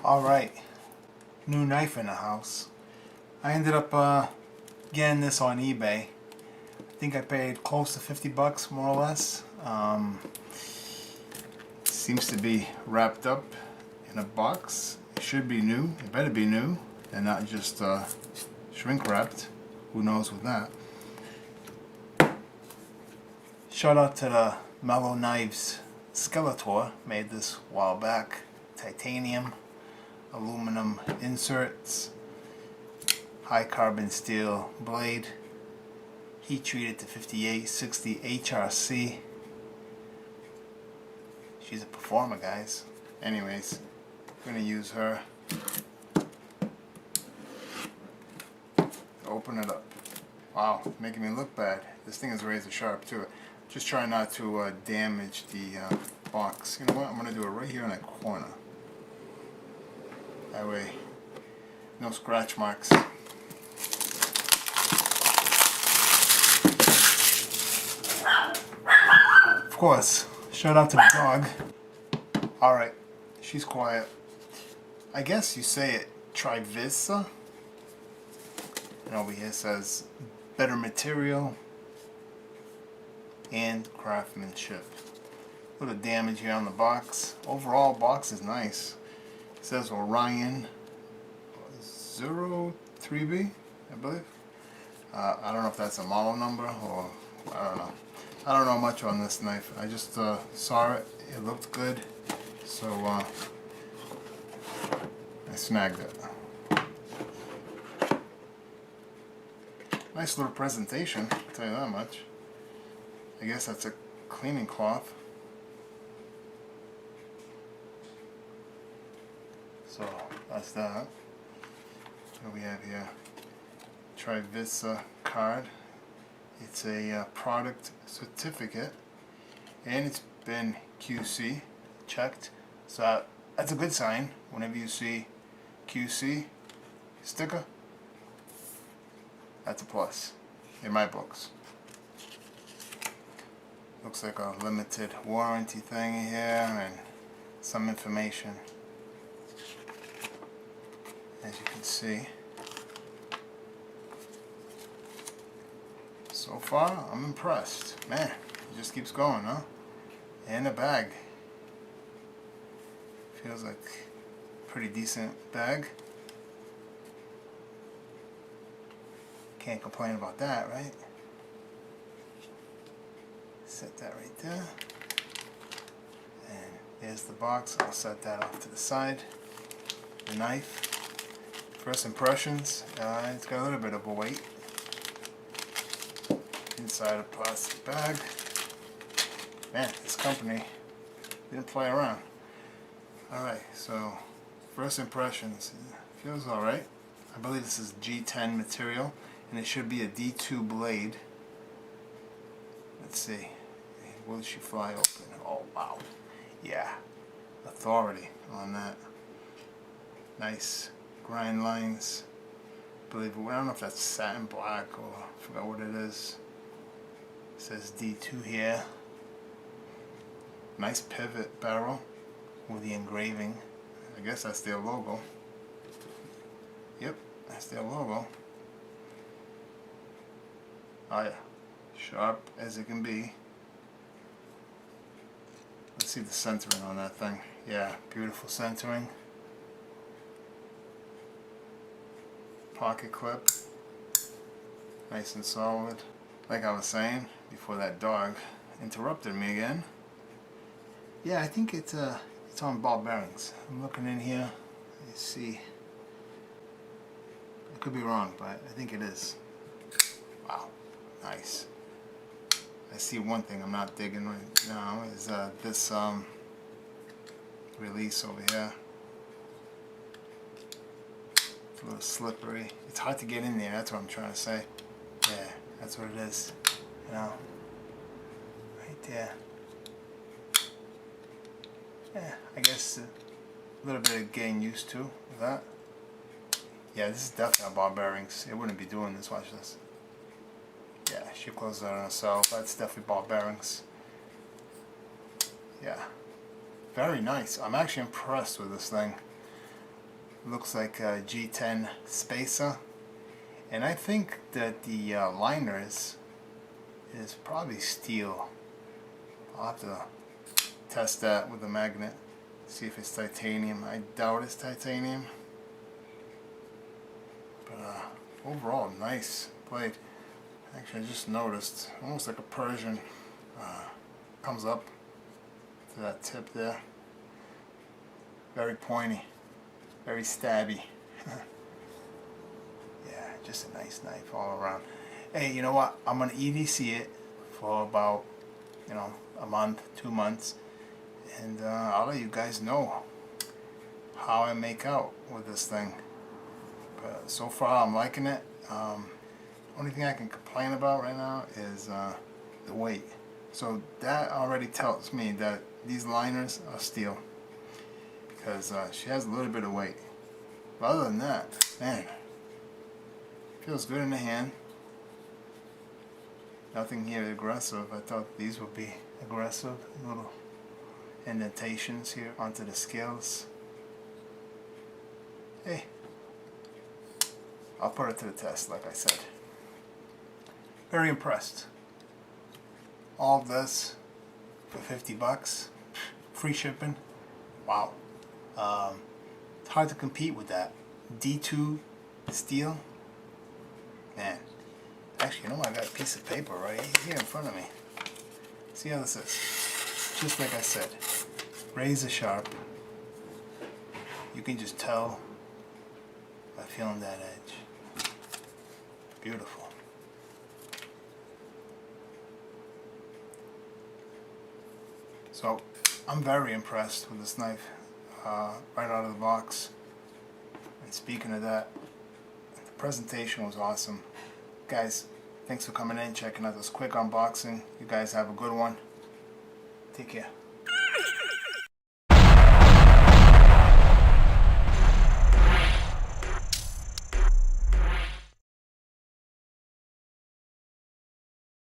Alright, new knife in the house. I ended up getting this on eBay. I think I paid close to 50 bucks, more or less. Seems to be wrapped up in a box. It should be new. It better be new and not just shrink wrapped. Who knows with that. Shout out to the Mellow Knives Skeletor. Made this a while back. Titanium, aluminum inserts, high carbon steel blade, heat treated to 5860 HRC. She's a performer, guys. Anyways, I'm gonna use her. Open it up. Wow, making me look bad. This thing is razor sharp too. Just try not to damage the box. You know what? I'm gonna do it right here in that corner. That way, no scratch marks. Of course, shout out to the dog. Alright, she's quiet. I guess you say it Trivisa. And over here says better material and craftsmanship. A little damage here on the box. Overall, box is nice. It says Orion-03B, I believe. I don't know if that's a model number or I don't know. I don't know much on this knife. I just saw it. It looked good, so I snagged it. Nice little presentation, I'll tell you that much. I guess that's a cleaning cloth. So that's that. What do we have here? Trivisa card. It's a product certificate, and it's been QC checked. So that's a good sign. Whenever you see QC sticker, that's a plus in my books. Looks like a limited warranty thing here and some information. As you can see, so far I'm impressed. Man, it just keeps going, huh? And a bag. Feels like a pretty decent bag. Can't complain about that, right? Set that right there. And there's the box. I'll set that off to the side. The knife. First impressions, it's got a little bit of a weight. Inside a plastic bag. Man, this company didn't play around. Alright, so first impressions. It feels alright. I believe this is G10 material, and it should be a D2 blade. Let's see. Will she fly open? Oh, wow. Yeah. Authority on that. Nice. Grind lines. I don't know if that's satin black or I forgot what it is. It says D2 here. Nice pivot barrel with the engraving. I guess that's their logo. Yep, that's their logo. Oh yeah, sharp as it can be. Let's see the centering on that thing. Yeah, beautiful centering. Pocket clip, nice and solid. Like I was saying before that dog interrupted me again. Yeah, I think it's on ball bearings. I'm looking in here. You see, I could be wrong, but I think it is. Wow, nice. I see one thing I'm not digging right now is this release over here. A little slippery. It's hard to get in there, that's what I'm trying to say. Yeah, that's what it is. You know? Right there. Yeah, I guess a little bit of getting used to with that. Yeah, this is definitely ball bearings. It wouldn't be doing this, watch this. Yeah, she closed that on herself. That's definitely ball bearings. Yeah. Very nice. I'm actually impressed with this thing. looks like a G10 spacer, and I think that the liners is probably steel. I'll have to test that with a magnet, see if it's titanium. I doubt it's titanium, but overall nice blade. Actually, I just noticed almost like a Persian, comes up to that tip there. Very pointy, very stabby. Yeah, just a nice knife all around. Hey, you know what? I'm gonna EDC it for about, a month, 2 months, and I'll let you guys know how I make out with this thing. But so far, I'm liking it. Only thing I can complain about right now is the weight. So that already tells me that these liners are steel, because she has a little bit of weight. But other than that, man, feels good in the hand. Nothing here aggressive. I thought these would be aggressive. Little indentations here onto the scales. Hey, I'll put it to the test, like I said. Very impressed. All of this for 50 bucks, free shipping. Wow. It's hard to compete with that. D2 steel. Man. Actually, you know what? I got a piece of paper right here in front of me. See how this is? Just like I said, razor sharp. You can just tell by feeling that edge. Beautiful. So, I'm very impressed with this knife right out of the box. And speaking of that, the presentation was awesome. Guys, thanks for coming in, checking out this quick unboxing. You guys have a good one. Take care.